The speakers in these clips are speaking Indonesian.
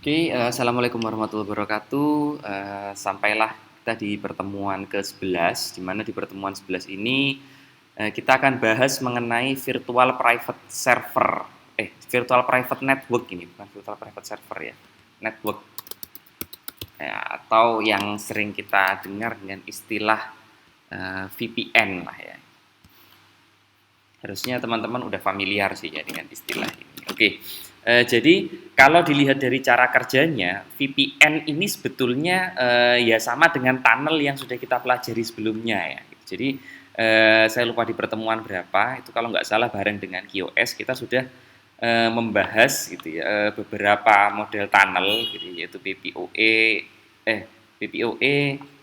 Assalamualaikum warahmatullahi wabarakatuh. Sampailah kita di pertemuan ke-11, di mana di pertemuan 11 ini kita akan bahas mengenai virtual private server, virtual private network ini, bukan virtual private server ya, network, ya, atau yang sering kita dengar dengan istilah VPN lah ya. Harusnya teman-teman udah familiar sih ya dengan istilah ini. Jadi kalau dilihat dari cara kerjanya, VPN ini sebetulnya ya sama dengan tunnel yang sudah kita pelajari sebelumnya ya. Jadi saya lupa di pertemuan berapa, itu kalau nggak salah bareng dengan QoS kita sudah membahas gitu ya, beberapa model tunnel gitu, yaitu PPOE,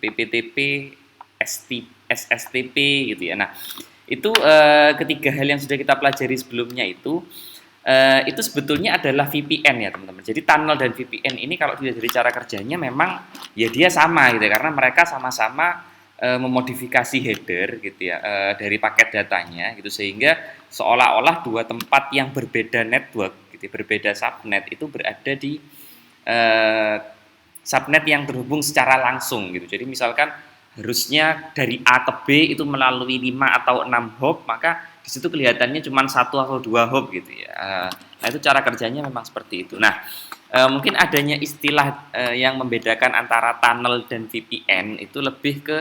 PPTP, SSTP gitu ya. Nah, itu ketiga hal yang sudah kita pelajari sebelumnya itu sebetulnya adalah VPN ya teman-teman. Jadi tunnel dan VPN ini kalau dilihat dari cara kerjanya memang ya dia sama gitu ya, karena mereka sama-sama memodifikasi header gitu ya dari paket datanya gitu, sehingga seolah-olah dua tempat yang berbeda network gitu, berbeda subnet itu berada di eh, subnet yang terhubung secara langsung gitu. Jadi misalkan harusnya dari A ke B itu melalui 5 atau 6 hop, maka di situ kelihatannya cuma satu atau dua hop gitu ya. Nah, itu cara kerjanya memang seperti itu. Nah, mungkin adanya istilah yang membedakan antara tunnel dan VPN itu lebih ke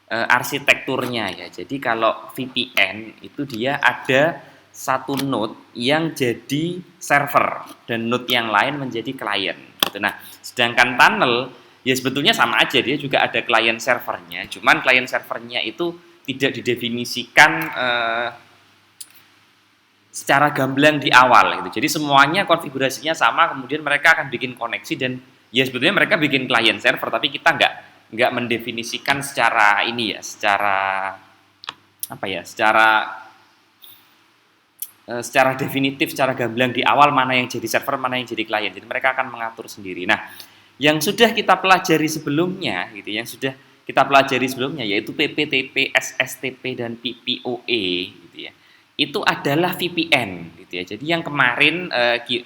arsitekturnya ya. Jadi kalau VPN itu dia ada satu node yang jadi server dan node yang lain menjadi klien gitu. Nah, sedangkan tunnel ya sebetulnya sama aja, dia juga ada klien servernya, cuman klien servernya itu tidak didefinisikan secara gamblang di awal gitu. Jadi semuanya konfigurasinya sama, kemudian mereka akan bikin koneksi dan ya sebetulnya mereka bikin klien server, tapi kita nggak mendefinisikan secara ini ya, secara apa ya, secara definitif, secara gamblang di awal mana yang jadi server, mana yang jadi klien. Jadi mereka akan mengatur sendiri. Nah, yang sudah kita pelajari sebelumnya gitu, yang sudah kita pelajari sebelumnya yaitu PPTP, SSTP dan PPOE gitu ya. Itu adalah VPN gitu ya. Jadi yang kemarin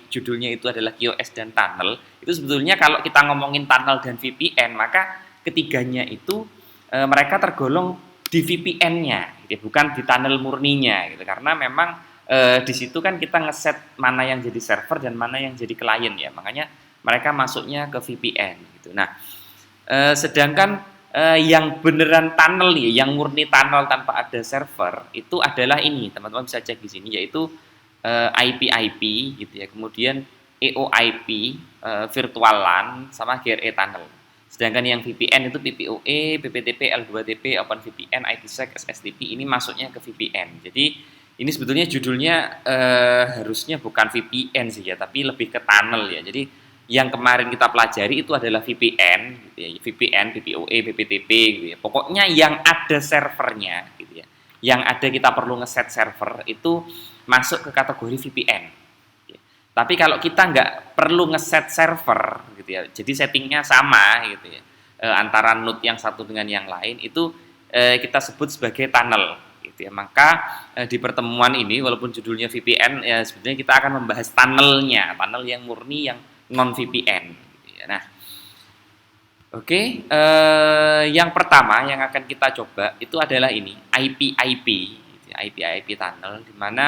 judulnya itu adalah QoS dan tunnel. Itu sebetulnya kalau kita ngomongin tunnel dan VPN, maka ketiganya itu mereka tergolong di VPN-nya gitu, bukan di tunnel murninya gitu. Karena memang di situ kan kita ngeset mana yang jadi server dan mana yang jadi klien ya. Makanya mereka masuknya ke VPN gitu. Nah, sedangkan yang beneran tunnel ya, yang murni tunnel tanpa ada server itu adalah ini, teman-teman bisa cek di sini, yaitu IP-IP gitu ya, kemudian EOIP, virtual LAN, sama GRE tunnel. Sedangkan yang VPN itu PPOE, PPTP, L2TP, OpenVPN, IPsec, SSTP ini masuknya ke VPN. Jadi ini sebetulnya judulnya harusnya bukan VPN sih ya, tapi lebih ke tunnel ya. Jadi yang kemarin kita pelajari itu adalah VPN, gitu ya. VPN, PPOE, PPTP, gitu ya. Pokoknya yang ada servernya, gitu ya. Yang ada kita perlu ngeset server itu masuk ke kategori VPN. Gitu ya. Tapi kalau kita nggak perlu ngeset server, gitu ya. Jadi settingnya sama, gitu ya. Antara node yang satu dengan yang lain itu kita sebut sebagai tunnel. Gitu ya. Maka di pertemuan ini walaupun judulnya VPN ya sebetulnya kita akan membahas tunnelnya, tunnel yang murni yang non VPN gitu ya. Nah, yang pertama yang akan kita coba itu adalah ini IP-IP gitu ya, IP-IP tunnel, di mana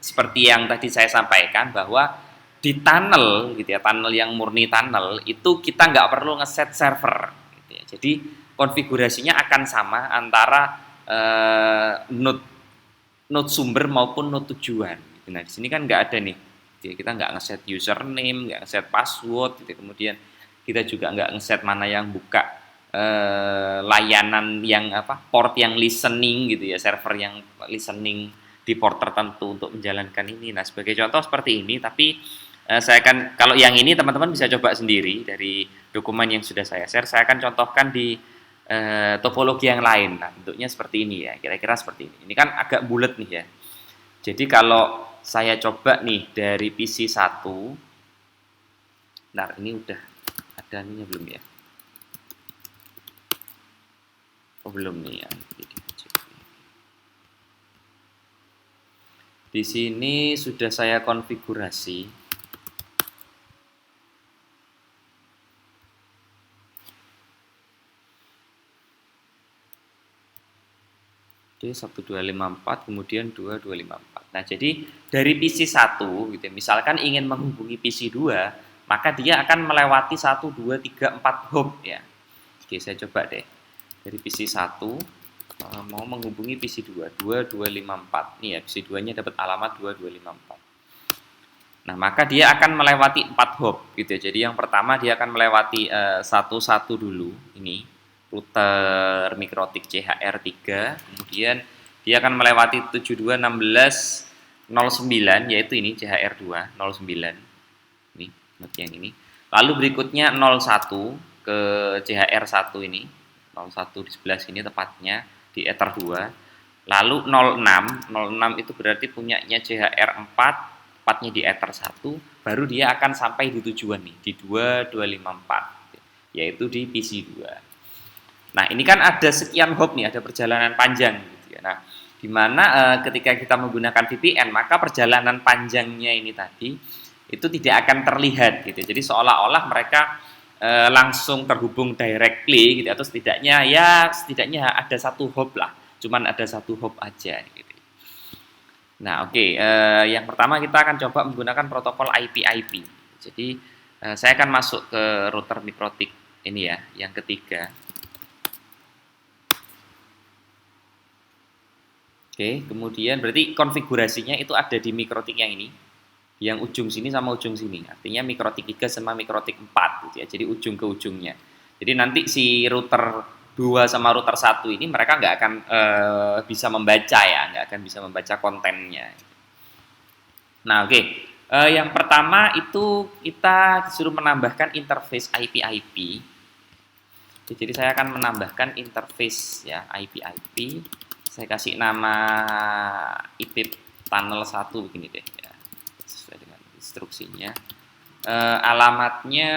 seperti yang tadi saya sampaikan bahwa di tunnel gitu ya, tunnel yang murni tunnel itu kita nggak perlu ngeset server gitu ya. Jadi konfigurasinya akan sama antara node node sumber maupun node tujuan. Nah, di sini kan nggak ada nih. Jadi kita nggak ngeset username, nggak ngeset password, gitu. Kemudian kita juga nggak ngeset mana yang buka layanan yang apa, port yang listening gitu ya, server yang listening di port tertentu untuk menjalankan ini. Nah, sebagai contoh seperti ini, tapi saya akan, kalau yang ini teman-teman bisa coba sendiri dari dokumen yang sudah saya share. Saya akan contohkan di topologi yang lain. Nah, bentuknya seperti ini ya, kira-kira seperti ini. Ini kan agak bulat nih ya. Jadi kalau saya coba nih dari PC 1, nah ini udah ada ininya belum ya? Oh belum nih ya. Di sini sudah saya konfigurasi. Oke, 1254 kemudian 2254. Nah, jadi dari PC 1 gitu ya, misalkan ingin menghubungi PC 2, maka dia akan melewati 1 2 3 4 hop ya. Oke, saya coba deh. Dari PC 1 mau menghubungi PC 2, 2254. Nih ya, PC 2-nya dapat alamat 2254. Nah, maka dia akan melewati 4 hop gitu ya. Jadi yang pertama dia akan melewati 11 dulu ini router mikrotik CHR3, kemudian dia akan melewati 721609 yaitu ini CHR2 09. Ini yang ini. Lalu berikutnya 01 ke CHR1 ini. 01 di sebelah sini tepatnya di Ether 2. Lalu 06 itu berarti punyanya CHR4, tepatnya di Ether 1, baru dia akan sampai di tujuan nih, di 2254, yaitu di PC2. Nah, ini kan ada sekian hop nih, ada perjalanan panjang gitu ya. Nah, di mana ketika kita menggunakan VPN, maka perjalanan panjangnya ini tadi itu tidak akan terlihat gitu. Jadi seolah-olah mereka langsung terhubung directly gitu, atau setidaknya ada satu hop lah. Cuman ada satu hop aja gitu. Nah, oke, yang pertama kita akan coba menggunakan protokol IP/IP. Jadi saya akan masuk ke router mikrotik ini ya, yang ketiga. Oke, kemudian berarti konfigurasinya itu ada di mikrotik yang ini, yang ujung sini sama ujung sini. Artinya mikrotik 3 sama mikrotik 4 gitu ya. Jadi ujung ke ujungnya. Jadi nanti si router 2 sama router 1 ini mereka nggak akan bisa membaca ya, nggak akan bisa membaca kontennya. Nah, oke. Yang pertama itu kita disuruh menambahkan interface IP/IP. Jadi saya akan menambahkan interface ya IP/IP. Saya kasih nama IP tunnel 1 begini deh ya. Sesuai dengan instruksinya. Alamatnya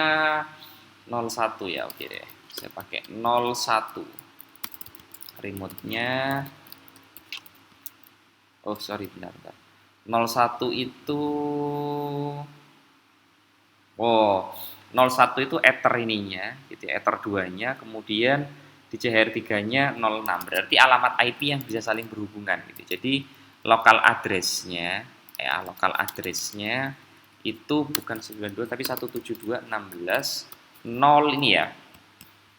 01 ya, oke deh. Saya pakai 01. Remote-nya oh, sorry, bentar. 01 itu 01 itu ether ininya, gitu ya, ether 2-nya, kemudian di CHR3-nya 06. Berarti alamat IP yang bisa saling berhubungan gitu. Jadi lokal address-nya itu bukan 92 tapi 172.16.0 ini ya.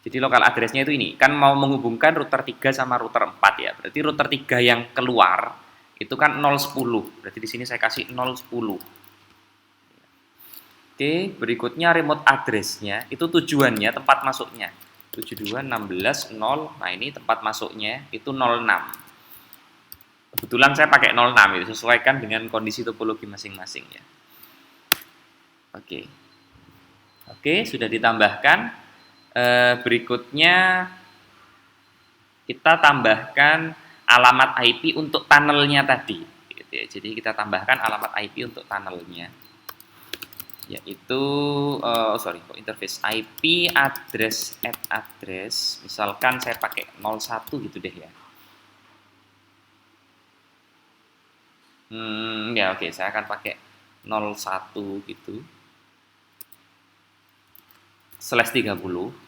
Jadi lokal address-nya itu ini. Kan mau menghubungkan router 3 sama router 4 ya. Berarti router 3 yang keluar itu kan 010. Berarti di sini saya kasih 010. Oke, berikutnya remote address-nya itu tujuannya, tempat masuknya 72.16.0. Nah, ini tempat masuknya itu 06. Kebetulan saya pakai 06 itu sesuaikan dengan kondisi topologi masing-masing ya. Oke. Oke, sudah ditambahkan. Berikutnya kita tambahkan alamat IP untuk tunnelnya tadi gitu ya. Jadi kita tambahkan alamat IP untuk tunnelnya, yaitu interface IP address misalkan saya pakai 01 gitu deh ya. Ya oke, saya akan pakai 01 gitu /30.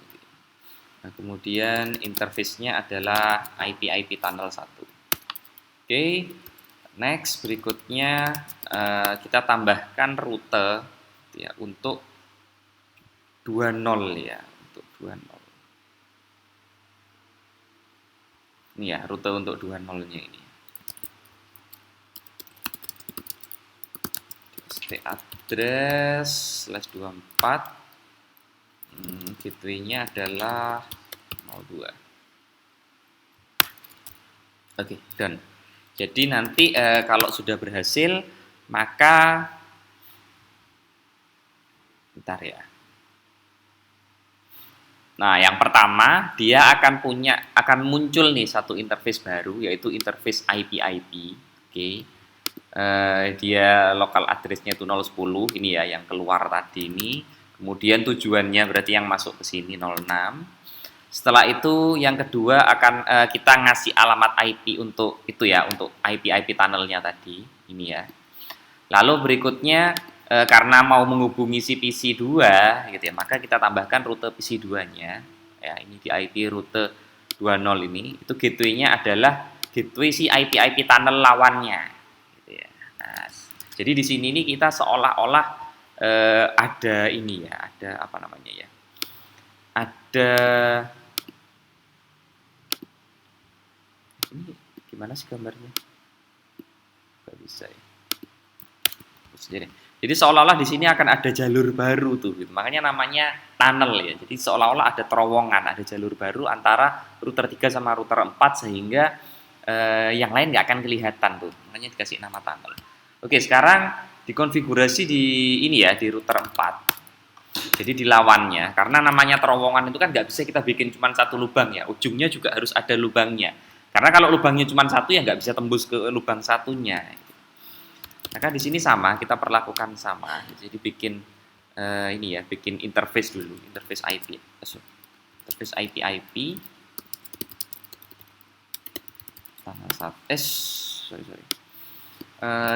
Nah, kemudian interface-nya adalah IP tunnel 1. Oke, next berikutnya kita tambahkan rute ya untuk 20 ya, untuk 20. Ini ya, rute untuk 20-nya ini. Stay address /24. Gateway-nya adalah 02. Oke, done. Jadi nanti kalau sudah berhasil, maka bentar ya. Nah, yang pertama dia akan muncul nih satu interface baru, yaitu interface IP/IP. Oke. Dia lokal address-nya itu 010 ini ya, yang keluar tadi ini. Kemudian tujuannya berarti yang masuk ke sini 06. Setelah itu yang kedua akan kita ngasih alamat IP untuk itu ya, untuk IP tunnelnya tadi ini ya. Lalu berikutnya karena mau menghubungi si PC2 gitu ya, maka kita tambahkan rute PC2-nya ya, ini di IP rute 20 ini. Itu gateway-nya adalah gateway si IP tunnel lawannya gitu ya. Nah, jadi di sini nih kita seolah-olah ada ini ya, ada apa namanya ya, ada ini gimana sih gambarnya, nggak bisa ya. Jadi seolah-olah di sini akan ada jalur baru tuh, gitu. Makanya namanya tunnel ya. Jadi seolah-olah ada terowongan, ada jalur baru antara router 3 sama router 4 sehingga yang lain nggak akan kelihatan tuh. Makanya dikasih nama tunnel. Oke, sekarang dikonfigurasi di ini ya, di router 4. Jadi di lawannya, karena namanya terowongan itu kan nggak bisa kita bikin cuma satu lubang ya, ujungnya juga harus ada lubangnya. Karena kalau lubangnya cuma satu ya nggak bisa tembus ke lubang satunya. Maka di sini sama, kita perlakukan sama. Jadi bikin ini ya, bikin interface dulu, interface IP, interface IP.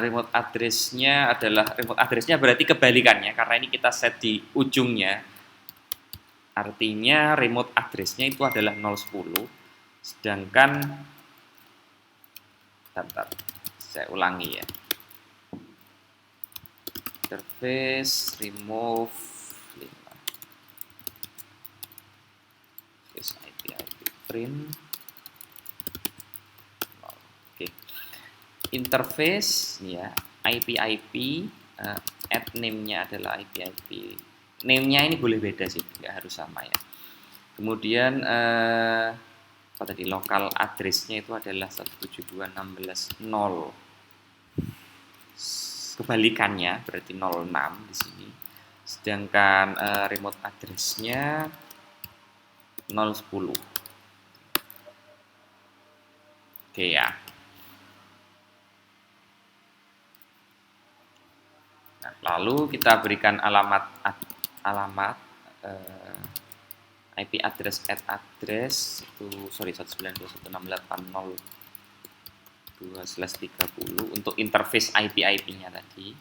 Remote address-nya adalah remote address-nya berarti kebalikannya karena ini kita set di ujungnya. Artinya remote address-nya itu adalah 010. Sedangkan bentar, saya ulangi ya. Interface remove 5 IP print. Oke. Interface ya, IP add name-nya adalah IP. Name-nya ini boleh beda sih, nggak harus sama ya. Kemudian apa tadi, local address-nya itu adalah 172.16.0. Kebalikannya berarti 06 di sini. Sedangkan remote address-nya 010. Oke ya. Nah, lalu kita berikan alamat IP address address itu 192.168.0.2/30 untuk interface IP-nya tadi.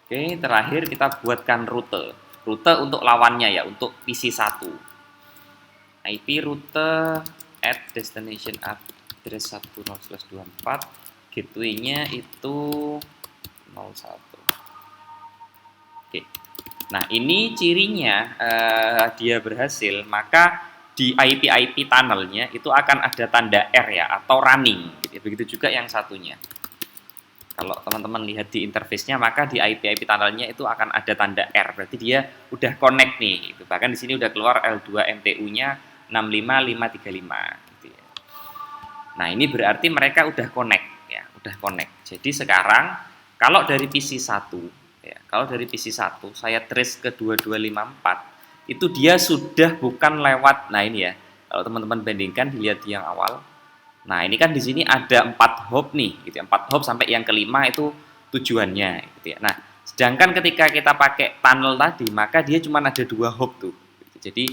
Oke, terakhir kita buatkan rute untuk lawannya ya, untuk PC1. IP rute at destination address 10/24, gateway-nya itu 01. Oke. Nah, ini cirinya dia berhasil, maka di IP tunnelnya itu akan ada tanda R ya, atau running. Gitu. Begitu juga yang satunya. Kalau teman-teman lihat di interface-nya, maka di IP tunnelnya itu akan ada tanda R. Berarti dia udah connect nih. Gitu. Bahkan di sini udah keluar L2 MTU-nya 65535. Gitu ya. Nah, ini berarti mereka udah connect ya, udah connect. Jadi sekarang kalau dari PC1 ya, kalau dari PC1 saya trace ke 2254, itu dia sudah bukan lewat, nah ini ya, kalau teman-teman bandingkan, dilihat di yang awal. Nah, ini kan di sini ada 4 hop nih, gitu ya, 4 hop sampai yang kelima itu tujuannya, gitu ya. Nah, sedangkan ketika kita pakai tunnel tadi, maka dia cuma ada 2 hop tuh. Gitu. Jadi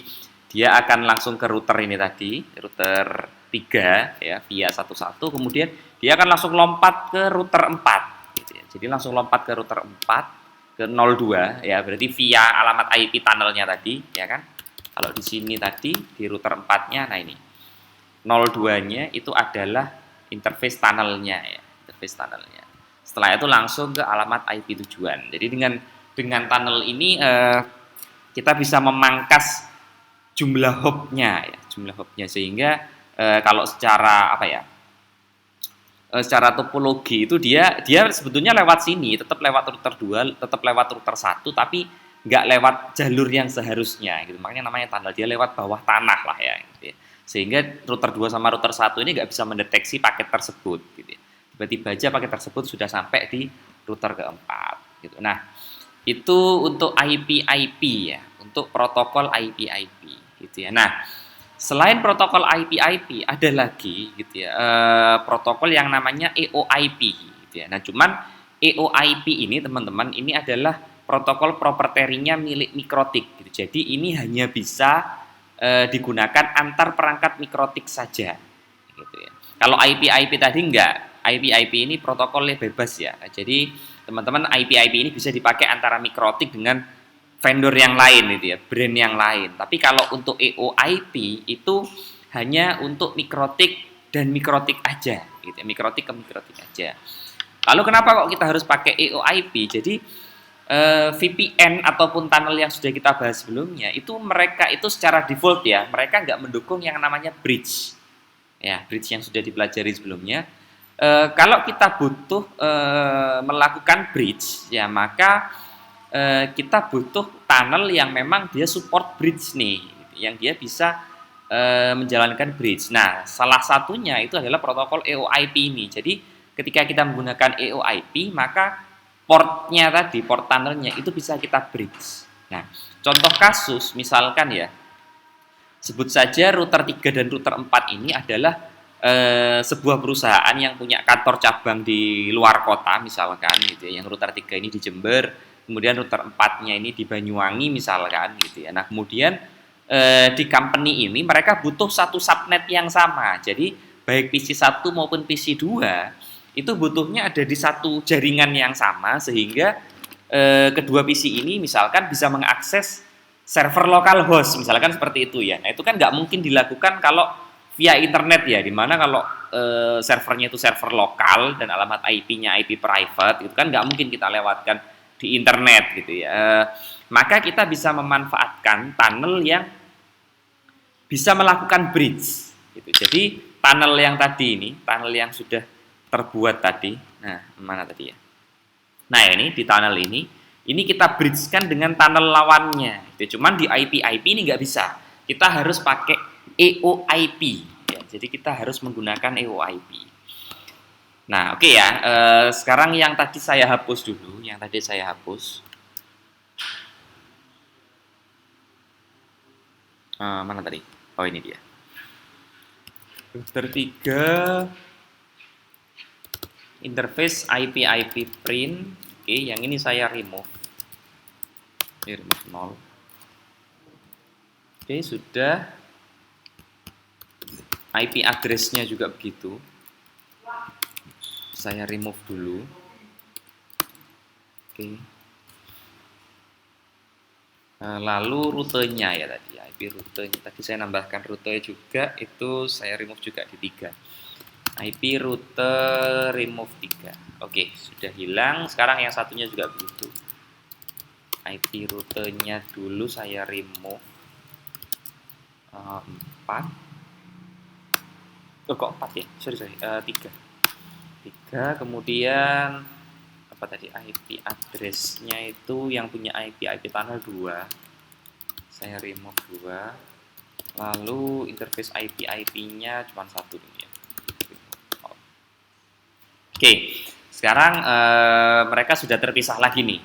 dia akan langsung ke router ini tadi, router 3 ya, via 11, kemudian dia akan langsung lompat ke router 4. Jadi langsung lompat ke router 4 ke 02 ya, berarti via alamat IP tunnelnya tadi ya kan. Kalau di sini tadi di router 4-nya, nah ini 02-nya itu adalah interface tunnelnya ya, interface tunnelnya. Setelah itu langsung ke alamat IP tujuan. Jadi dengan tunnel ini kita bisa memangkas jumlah hopnya ya, sehingga kalau secara apa ya, secara topologi itu dia sebetulnya lewat sini, tetap lewat router 2, tetap lewat router 1, tapi nggak lewat jalur yang seharusnya gitu. Makanya namanya tunnel, dia lewat bawah tanah lah ya gitu ya. Sehingga router 2 sama router 1 ini nggak bisa mendeteksi paket tersebut gitu ya. Tiba-tiba aja paket tersebut sudah sampai di router keempat gitu. Nah, itu untuk IP ya, untuk protokol IP gitu ya. Nah, selain protokol IP ada lagi gitu ya, protokol yang namanya EOIP gitu ya. Nah, cuman EOIP ini teman-teman, ini adalah protokol proprietary-nya milik Mikrotik gitu. Jadi ini hanya bisa digunakan antar perangkat Mikrotik saja gitu ya. Kalau IP tadi enggak. IP ini protokolnya bebas ya. Jadi teman-teman, IP ini bisa dipakai antara Mikrotik dengan vendor yang lain gitu ya, brand yang lain. Tapi kalau untuk EOIP itu hanya untuk Mikrotik dan mikrotik aja, gitu ya, mikrotik ke mikrotik aja. Lalu kenapa kok kita harus pakai EOIP? Jadi VPN ataupun tunnel yang sudah kita bahas sebelumnya itu mereka itu secara default ya, mereka nggak mendukung yang namanya bridge, ya bridge yang sudah dipelajari sebelumnya. Kalau kita butuh melakukan bridge, ya maka kita butuh tunnel yang memang dia support bridge nih, yang dia bisa menjalankan bridge. Nah, salah satunya itu adalah protokol EOIP ini. Jadi ketika kita menggunakan EOIP, maka portnya tadi, port tunnelnya itu bisa kita bridge. Nah, contoh kasus misalkan ya, sebut saja router 3 dan router 4 ini adalah sebuah perusahaan yang punya kantor cabang di luar kota misalkan gitu ya. Yang router 3 ini di Jember, kemudian router 4-nya ini di Banyuwangi misalkan gitu ya. Nah, kemudian di company ini mereka butuh satu subnet yang sama. Jadi baik PC 1 maupun PC 2 itu butuhnya ada di satu jaringan yang sama sehingga kedua PC ini misalkan bisa mengakses server lokal host misalkan seperti itu ya. Nah, itu kan nggak mungkin dilakukan kalau via internet ya, dimana kalau servernya itu server lokal dan alamat IP-nya IP private itu kan nggak mungkin kita lewatkan di internet gitu ya. Maka kita bisa memanfaatkan tunnel yang bisa melakukan bridge gitu. Jadi tunnel yang tadi ini, tunnel yang sudah terbuat tadi. Nah, mana tadi ya? Nah, ini di tunnel ini kita bridge-kan dengan tunnel lawannya. Itu cuman di IP ini nggak bisa. Kita harus pakai EOIP. Ya, jadi kita harus menggunakan EOIP. Nah, oke ya. Sekarang yang tadi saya hapus dulu. Yang tadi saya hapus. Mana tadi? Oh, ini dia. Router 3 interface IP print. Oke, yang ini saya remove. Remove 0. Oke, sudah. IP address-nya juga begitu. Saya remove dulu. Oke. Lalu rutenya ya tadi, IP rutenya. Tadi saya nambahkan rute juga, itu saya remove juga di 3. IP rute remove 3. Oke, sudah hilang. Sekarang yang satunya juga begitu. IP rutenya dulu saya remove 4. Oh, kok 4 ya? Sorry, 3. Kemudian apa tadi? IP address-nya itu yang punya IP tunnel 2. Saya remove 2. Lalu interface IP-nya cuma 1 ini ya. Oke, sekarang mereka sudah terpisah lagi nih,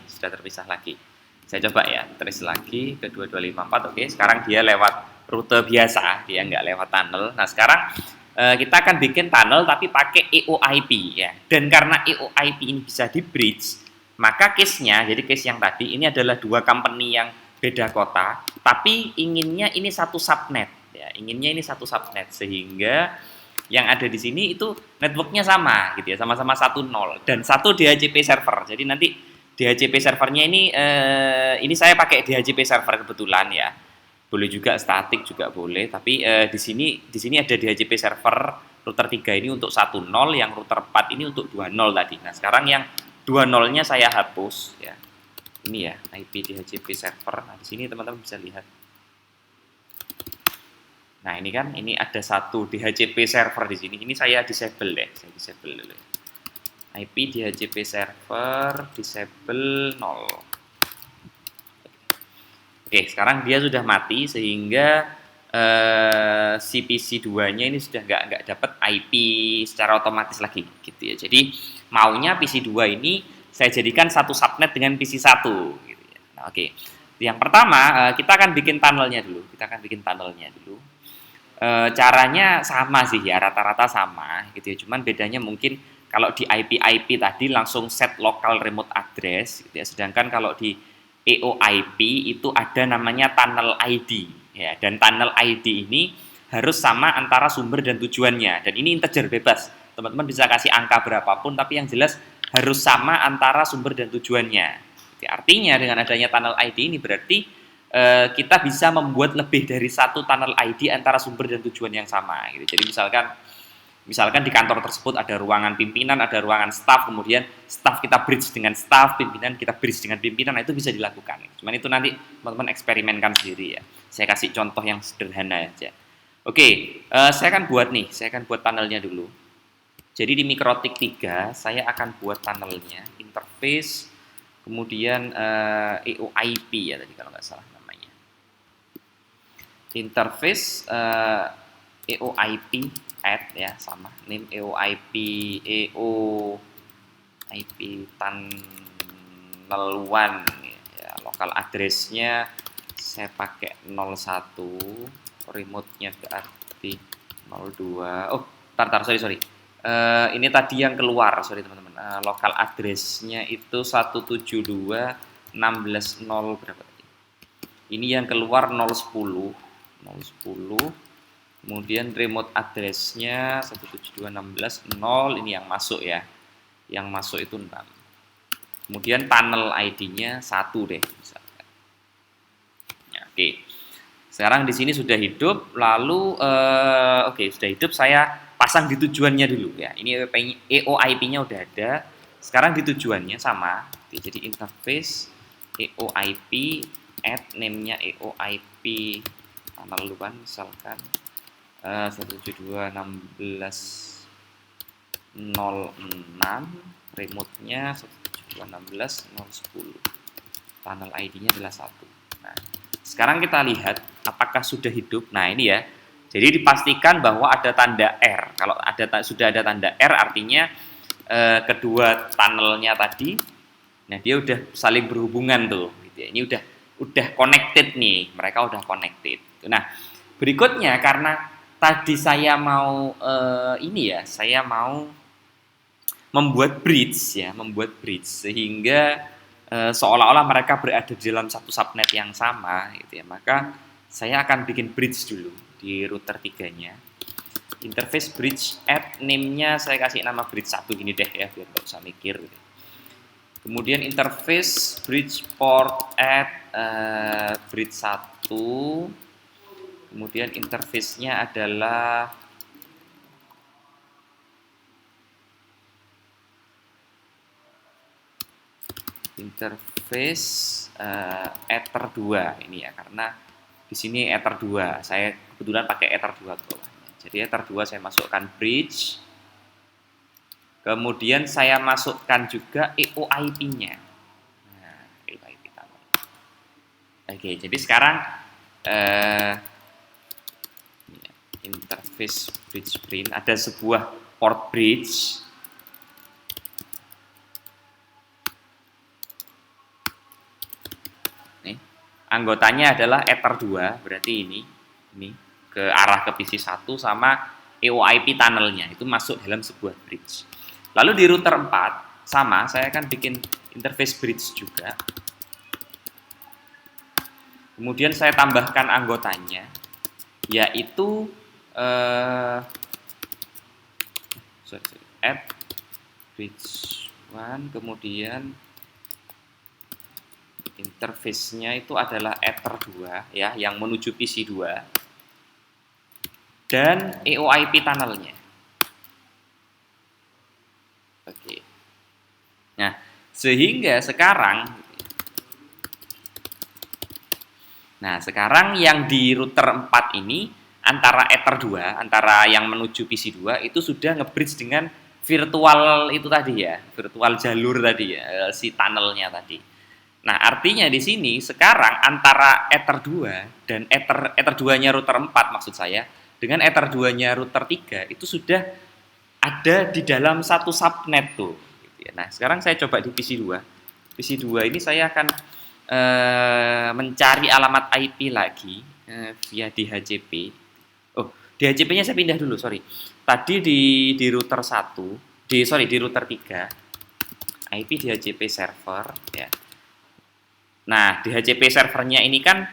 Saya coba ya, terus lagi ke 2254. Oke, sekarang dia lewat rute biasa, dia nggak lewat tunnel. Nah, sekarang kita akan bikin tunnel tapi pakai EOIP ya. Dan karena EOIP ini bisa di bridge, maka case-nya, jadi case yang tadi ini adalah dua company yang beda kota, tapi inginnya ini satu subnet ya, sehingga yang ada di sini itu networknya sama gitu ya, sama-sama 1.0 dan satu DHCP server. Jadi nanti DHCP servernya ini saya pakai DHCP server kebetulan ya. Boleh juga statik juga boleh, tapi di sini ada DHCP server router 3 ini untuk 1.0, yang router 4 ini untuk 2.0 tadi. Nah, sekarang yang 2.0-nya saya hapus ya. Ini ya, IP DHCP server. Nah, di sini teman-teman bisa lihat. Nah, ini kan, ini ada satu DHCP server di sini. Ini saya disable deh, dulu. IP DHCP server disable 0. Oke, sekarang dia sudah mati sehingga si PC 2-nya ini sudah nggak dapat IP secara otomatis lagi, gitu ya. Jadi maunya PC 2 ini saya jadikan satu subnet dengan PC 1, gitu ya. Nah, oke. Yang pertama kita akan bikin tunnelnya dulu. Caranya sama sih ya, rata-rata sama gitu ya. Cuman bedanya mungkin kalau di IP tadi langsung set local remote address gitu ya. Sedangkan kalau di EOIP itu ada namanya tunnel ID ya. Dan tunnel ID ini harus sama antara sumber dan tujuannya. Dan ini integer bebas. Teman-teman bisa kasih angka berapapun tapi yang jelas harus sama antara sumber dan tujuannya. Jadi, artinya dengan adanya tunnel ID ini berarti kita bisa membuat lebih dari satu tunnel ID antara sumber dan tujuan yang sama gitu. Jadi misalkan Misalkan di kantor tersebut ada ruangan pimpinan, ada ruangan staff, kemudian staff kita bridge dengan staff, pimpinan kita bridge dengan pimpinan, nah itu bisa dilakukan. Cuman itu nanti teman-teman eksperimenkan sendiri ya. Saya kasih contoh yang sederhana aja. Oke, saya akan buat panelnya dulu. Jadi di Mikrotik 3, saya akan buat panelnya, interface, kemudian EOIP ya tadi kalau nggak salah namanya. Interface EOIP add ya, sama name EOIP tunnel 1 ya, lokal address-nya saya pakai 01, remote-nya berarti 02. Oh, sorry. Ini tadi yang keluar, sorry teman-teman. Lokal address-nya itu 172.16.0 berapa tadi? Ini yang keluar 010. Kemudian remote address-nya 172.16.0, ini yang masuk ya. Yang masuk itu 6. Kemudian tunnel ID-nya 1 deh misalkan. Ya, oke. Sekarang di sini sudah hidup, lalu sudah hidup, saya pasang di tujuannya dulu ya. Ini EOIP-nya udah ada. Sekarang di tujuannya sama. Jadi interface EOIP add name-nya EOIP tunnel 1 misalkan 172.16.06, remote-nya 172.16.010, tunnel ID-nya adalah 1. Nah, sekarang kita lihat apakah sudah hidup. Nah, ini ya. Jadi dipastikan bahwa ada tanda R. Kalau sudah ada tanda R, artinya kedua tunnelnya tadi, nah dia udah saling berhubungan tuh. Gitu ya. Ini udah connected nih, mereka udah connected. Nah, berikutnya karena tadi saya mau saya mau membuat bridge sehingga seolah-olah mereka berada di dalam satu subnet yang sama gitu ya. Maka saya akan bikin bridge dulu di router 3-nya. Interface bridge add name-nya saya kasih nama bridge 1 gini deh ya, biar nggak usah mikir gitu. Kemudian interface bridge port add bridge 1. Kemudian interface-nya adalah interface Ether 2 ini ya, karena di sini Ether 2. Saya kebetulan pakai Ether 2 ke bawahnya. Jadi Ether 2 saya masukkan bridge. Kemudian saya masukkan juga EOIP-nya. Nah, EOIP tunnel. Oke, jadi sekarang interface bridge print, ada sebuah port bridge. Nih, anggotanya adalah Ether 2, berarti ini ke arah ke PC 1 sama EOIP tunnelnya itu masuk dalam sebuah bridge. Lalu di router 4 sama, saya akan bikin interface bridge juga. Kemudian saya tambahkan anggotanya, yaitu add bridge 1, kemudian interface-nya itu adalah Ether 2 ya, yang menuju PC 2 dan EOIP tunnelnya. Oke. Nah, sehingga sekarang yang di router 4 ini antara Ether 2, antara yang menuju PC 2 itu sudah nge-bridge dengan virtual itu tadi ya, virtual jalur tadi ya, si tunnelnya tadi. Nah, artinya di sini sekarang antara Ether 2 dan Ether 2-nya router 4 maksud saya, dengan Ether 2-nya router 3 itu sudah ada di dalam satu subnet tuh. Nah, sekarang saya coba di PC 2. PC 2 ini saya akan mencari alamat IP lagi via DHCP. Oh, DHCP-nya saya pindah dulu, sorry. Tadi di router 1, di router 3, IP DHCP server ya. Nah, DHCP servernya ini kan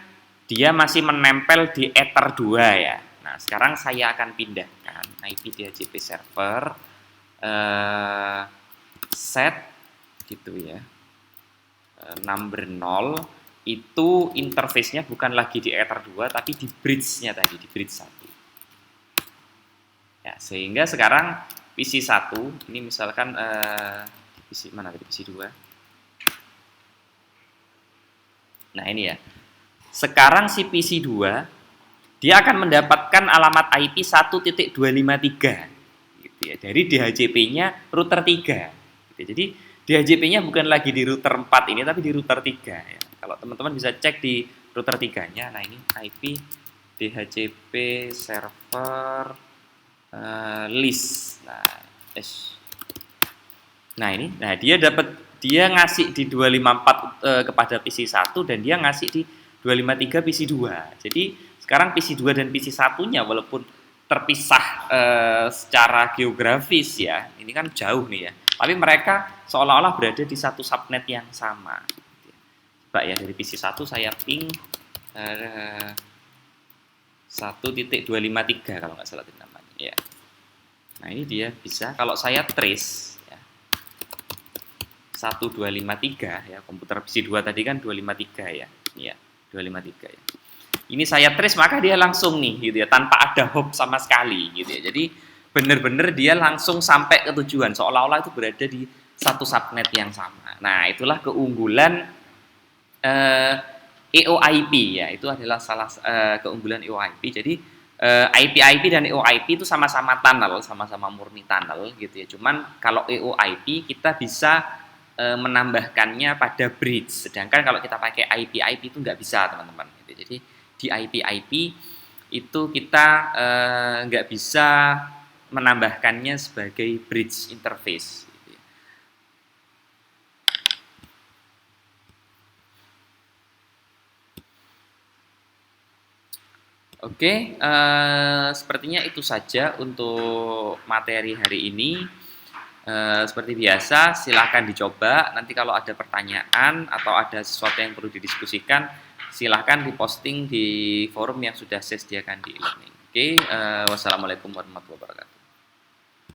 dia masih menempel di Ether 2 ya. Nah, sekarang saya akan pindahkan IP DHCP server set gitu ya. Number 0 itu interface-nya bukan lagi di Ether 2 tapi di bridge-nya tadi, di bridge 1. Ya, sehingga sekarang PC1 ini misalkan PC mana tadi, PC2. Nah, ini ya. Sekarang si PC2 dia akan mendapatkan alamat IP 1.253 gitu ya, dari DHCP-nya router 3 gitu. Jadi DHCP-nya bukan lagi di router 4 ini tapi di router 3 ya. Kalau teman-teman bisa cek di router 3-nya. Nah, ini IP DHCP server list. Nah, ini. Nah, dia ngasih di 254 kepada PC1 dan dia ngasih di 253 PC2. Jadi sekarang PC2 dan PC1-nya walaupun terpisah secara geografis ya, ini kan jauh nih ya, tapi mereka seolah-olah berada di satu subnet yang sama. Coba ya, dari PC1 saya ping 1.253 kalau nggak salah namanya ya. Nah, ini dia bisa, kalau saya trace ya, 1253 ya, komputer PC2 tadi kan 253 ya. Ya, 253 ya. Ini saya trace maka dia langsung nih gitu ya, tanpa ada hop sama sekali gitu ya. Jadi benar-benar dia langsung sampai ke tujuan, seolah-olah itu berada di satu subnet yang sama. Nah, itulah keunggulan EOIP ya, itu adalah salah keunggulan EOIP. Jadi IP dan EOIP itu sama-sama tunnel, sama-sama murni tunnel gitu ya. Cuman kalau EOIP kita bisa menambahkannya pada bridge, sedangkan kalau kita pakai IP itu nggak bisa, teman-teman. Gitu. Jadi di IP itu kita nggak bisa menambahkannya sebagai bridge interface. Oke, sepertinya itu saja untuk materi hari ini. Seperti biasa, silahkan dicoba. Nanti kalau ada pertanyaan atau ada sesuatu yang perlu didiskusikan, silahkan diposting di forum yang sudah saya sediakan di e-learning. Oke, wassalamualaikum warahmatullahi wabarakatuh.